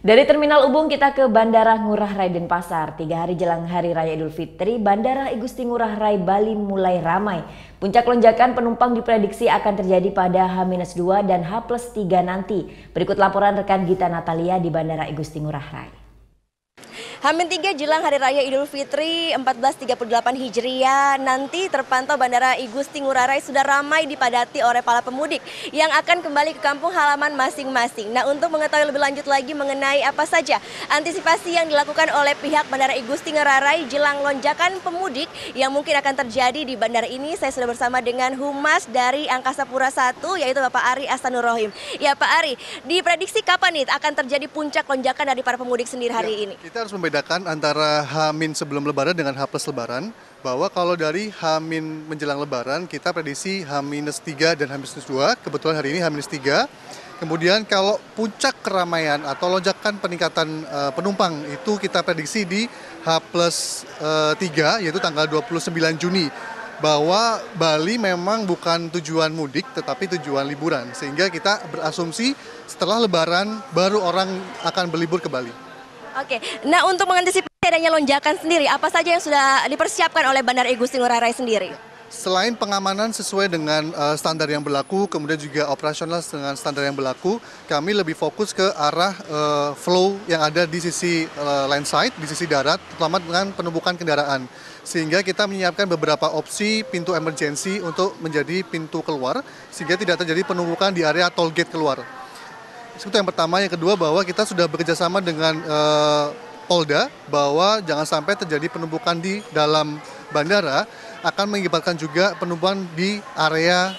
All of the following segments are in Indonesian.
Dari Terminal Ubung kita ke Bandara Ngurah Rai Denpasar. 3 hari jelang Hari Raya Idul Fitri, Bandara I Gusti Ngurah Rai Bali mulai ramai. Puncak lonjakan penumpang diprediksi akan terjadi pada H-2 dan H+3 nanti. Berikut laporan rekan Gita Natalia di Bandara I Gusti Ngurah Rai. H-3 jelang Hari Raya Idul Fitri 1438 Hijriah, nanti terpantau Bandara I Gusti Ngurah Rai sudah ramai dipadati oleh para pemudik yang akan kembali ke kampung halaman masing-masing. Nah, untuk mengetahui lebih lanjut lagi mengenai apa saja antisipasi yang dilakukan oleh pihak Bandara I Gusti Ngurah Rai jelang lonjakan pemudik yang mungkin akan terjadi di bandara ini, saya sudah bersama dengan Humas dari Angkasa Pura I, yaitu Bapak Ari Ahsanur Rohim. Ya Pak Ari, diprediksi kapan nih akan terjadi puncak lonjakan dari para pemudik sendiri hari ini? Kita harus membedakan antara H- sebelum Lebaran dengan H+ Lebaran, bahwa kalau dari H- menjelang Lebaran kita prediksi H-3 dan H-2, kebetulan hari ini H-3. Kemudian kalau puncak keramaian atau lonjakan peningkatan penumpang itu kita prediksi di H+3, yaitu tanggal 29 Juni. Bahwa Bali memang bukan tujuan mudik tetapi tujuan liburan, sehingga kita berasumsi setelah Lebaran baru orang akan berlibur ke Bali. Oke, nah untuk mengantisipasi adanya lonjakan sendiri, apa saja yang sudah dipersiapkan oleh Bandara I Gusti Ngurah Rai sendiri? Selain pengamanan sesuai dengan standar yang berlaku, kemudian juga operasional dengan standar yang berlaku, kami lebih fokus ke arah flow yang ada di sisi landside, di sisi darat, terutama dengan penumpukan kendaraan. Sehingga kita menyiapkan beberapa opsi pintu emergency untuk menjadi pintu keluar, sehingga tidak terjadi penumpukan di area toll gate keluar. Itu yang pertama. Yang kedua, bahwa kita sudah bekerjasama dengan Polda bahwa jangan sampai terjadi penumpukan di dalam bandara, akan mengakibatkan juga penumpukan di area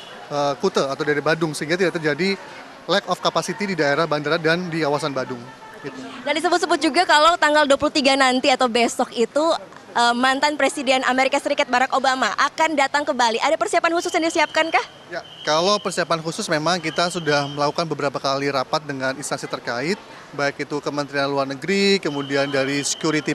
Kute atau dari Badung, sehingga tidak terjadi lack of capacity di daerah bandara dan di kawasan Badung. Gitu. Dan disebut-sebut juga kalau tanggal 23 nanti atau besok itu mantan Presiden Amerika Serikat Barack Obama akan datang ke Bali. Ada persiapan khusus yang disiapkankah? Ya, kalau persiapan khusus memang kita sudah melakukan beberapa kali rapat dengan instansi terkait, baik itu Kementerian Luar Negeri, kemudian dari security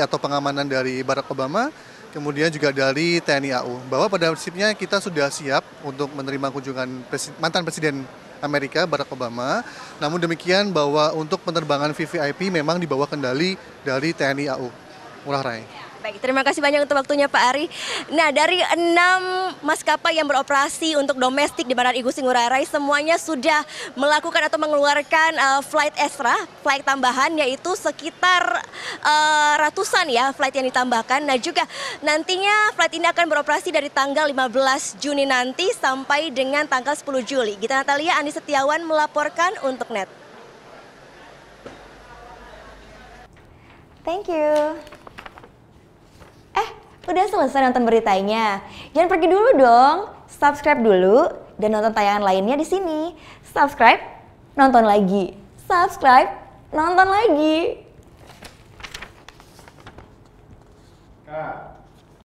atau pengamanan dari Barack Obama, kemudian juga dari TNI AU. Bahwa pada prinsipnya kita sudah siap untuk menerima kunjungan mantan Presiden Amerika Barack Obama. Namun demikian bahwa untuk penerbangan VVIP memang di bawah kendali dari TNI AU Ngurah Rai. Baik, terima kasih banyak untuk waktunya Pak Ari. Nah, dari 6 maskapai yang beroperasi untuk domestik di Bandara I Gusti Ngurah Rai, semuanya sudah melakukan atau mengeluarkan flight extra, flight tambahan, yaitu sekitar ratusan ya flight yang ditambahkan. Nah, juga nantinya flight ini akan beroperasi dari tanggal 15 Juni nanti sampai dengan tanggal 10 Juli. Gita Natalia, Andi Setiawan melaporkan untuk NET. Thank you. Udah selesai nonton beritanya? Jangan pergi dulu dong. Subscribe dulu dan nonton tayangan lainnya di sini. Subscribe, nonton lagi. Subscribe, nonton lagi. Kak.